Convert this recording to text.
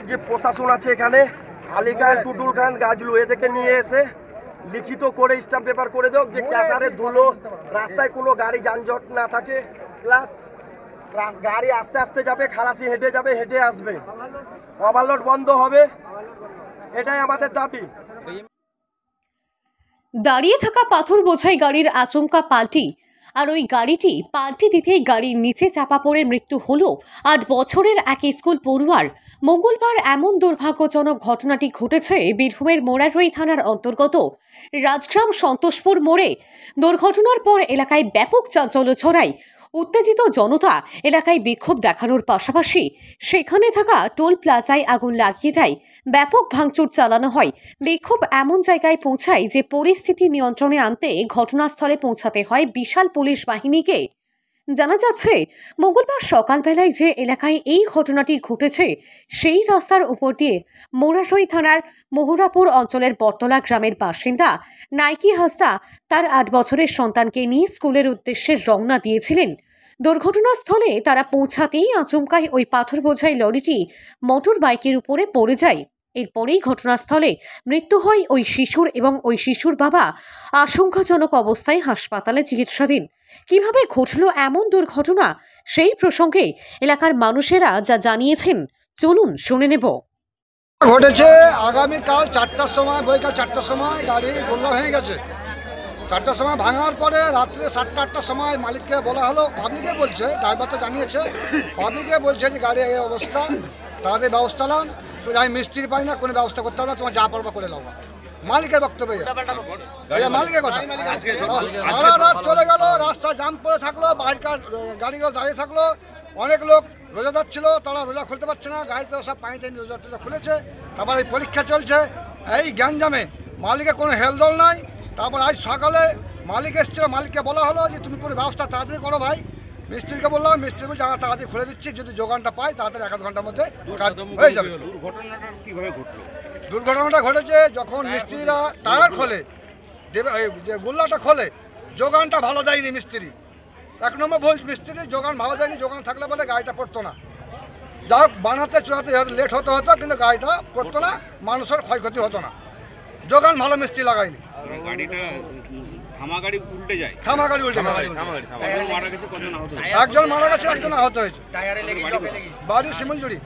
যে প্রশাসন আছে এখানে আলী খান, টুটুল খান, গাজলু এদেরকে নিয়ে এসে লিখিত করে স্ট্যাম্প পেপার করে দাও যে ক্যাসারের ধুলো রাস্তায় কোনো গাড়ি যানজট না থাকে, প্লাস গাড়ি আস্তে আস্তে যাবে, খালাসি হেঁটে যাবে, হেঁটে আসবে, ওভারলোড বন্ধ হবে, এটাই আমাদের দাবি। দাঁড়িয়ে থাকা পাথর বোঝাই গাড়ির আচমকা পাল্টি, আর ওই গাড়িটি পাল্টি দিতেই গাড়ির নিচে চাপা পড়ে মৃত্যু হলো 8 বছরের এক স্কুল পড়ুয়ার। মঙ্গলবার এমন দুর্ভাগ্যজনক ঘটনাটি ঘটেছে বীরভূমের মোরারই থানার অন্তর্গত রাজগ্রাম সন্তোষপুর মোড়ে। দুর্ঘটনার পর এলাকায় ব্যাপক চাঞ্চল্য ছড়ায়। উত্তেজিত জনতা এলাকায় বিক্ষোভ দেখানোর পাশাপাশি সেখানে থাকা টোল প্লাজায় আগুন লাগিয়ে দেয়, ব্যাপক ভাঙচুর চালানো হয়। বিক্ষোভ এমন জায়গায় পৌঁছায় যে পরিস্থিতি নিয়ন্ত্রণে আনতে ঘটনাস্থলে পৌঁছাতে হয় বিশাল পুলিশ বাহিনীকে। জানা যাচ্ছে, মঙ্গলবার সকালবেলায় যে এলাকায় এই ঘটনাটি ঘটেছে সেই রাস্তার উপর দিয়ে মোরারই থানার মহুরাপুর অঞ্চলের বটতলা গ্রামের বাসিন্দা নাইকি হাসদা তার 8 বছরের সন্তানকে নিয়ে স্কুলের উদ্দেশ্যে রওনা দিয়েছিলেন। দুর্ঘটনাস্থলে তারা পৌঁছাতেই আচমকাই ওই পাথর বোঝাই লরিটি মোটর বাইকের উপরে পড়ে যায়। এরপরেই ঘটনাস্থলে মৃত্যু হয় ওই শিশুর এবং ওই শিশুর বাবা আশঙ্কাজনক অবস্থায় হাসপাতালে চিকিৎসাধীন। কিভাবে ঘটল এমন দুর্ঘটনা সেই প্রসঙ্গে এলাকার মানুষেরা যা জানিয়েছেন চলুন শুনে নেব। ঘটেছে আগামীকাল 4টার সময়, বৈকাল 4টার সময় গাড়ি গোল্লা ভেঙে গেছে। 4টার সময় ভাঙার পরে রাত্রে 7টা 8টার সময় মালিককে বলা হলো, পাবলিকে বলছে, ড্রাইভার তো জানিয়েছে, পাবলিকে বলছে যে গাড়ি এই অবস্থা, তাদের ব্যবস্থা নেন, তুমি আমি মিস্ত্রি পাই না, কোনো ব্যবস্থা করতে হবে না, তোমার যা পারবা করে নেবো। মালিকের বক্তব্য, মালিকের কথা। সারা রাত চলে গেল, রাস্তা জাম পড়ে থাকলো, বাইরকার গাড়িগুলো দাঁড়িয়ে থাকলো, অনেক লোক রোজাদার ছিল, তারা রোজা খুলতে পারছে না, গাড়িতে সব পানি টাইনি রোজা টোজা খুলেছে। তারপর এই পরীক্ষা চলছে, এই গ্যাঞ্জামে মালিকের কোনো হেলদোল নাই। তারপর আজ সকালে মালিক এসেছিল, মালিককে বলা হলো যে তুমি কোনো ব্যবস্থা তাড়াতাড়ি করো ভাই। মিস্ত্রিকে বললাম, মিস্ত্রি বলছে আমরা তাড়াতাড়ি খুলে দিচ্ছি, যদি যোগানটা পাই তাড়াতাড়ি 1 ঘন্টার মধ্যে হয়ে যাবে। দুর্ঘটনাটা ঘটেছে যখন মিস্ত্রিরা টায়ার খোলে, যে গোল্লাটা খোলে, যোগানটা ভালো দেয়নি মিস্ত্রি। 1 নম্বর ভুল মিস্ত্রি, যোগান ভালো দেয়নি। যোগান থাকলে বলে গাড়িটা পড়তো না। যাই হোক, বানাতে চুয়াতে লেট হতো কিন্তু গাড়িটা পড়তো না, মানুষের ক্ষয়ক্ষতি হতো না। যোগান ভালো মিস্ত্রি লাগায়নি। থামা গাড়ি উল্টে যায়। একজন মারা গেছে, একজন আহত হয়েছে। বাড়ি শিমুলজুড়ি।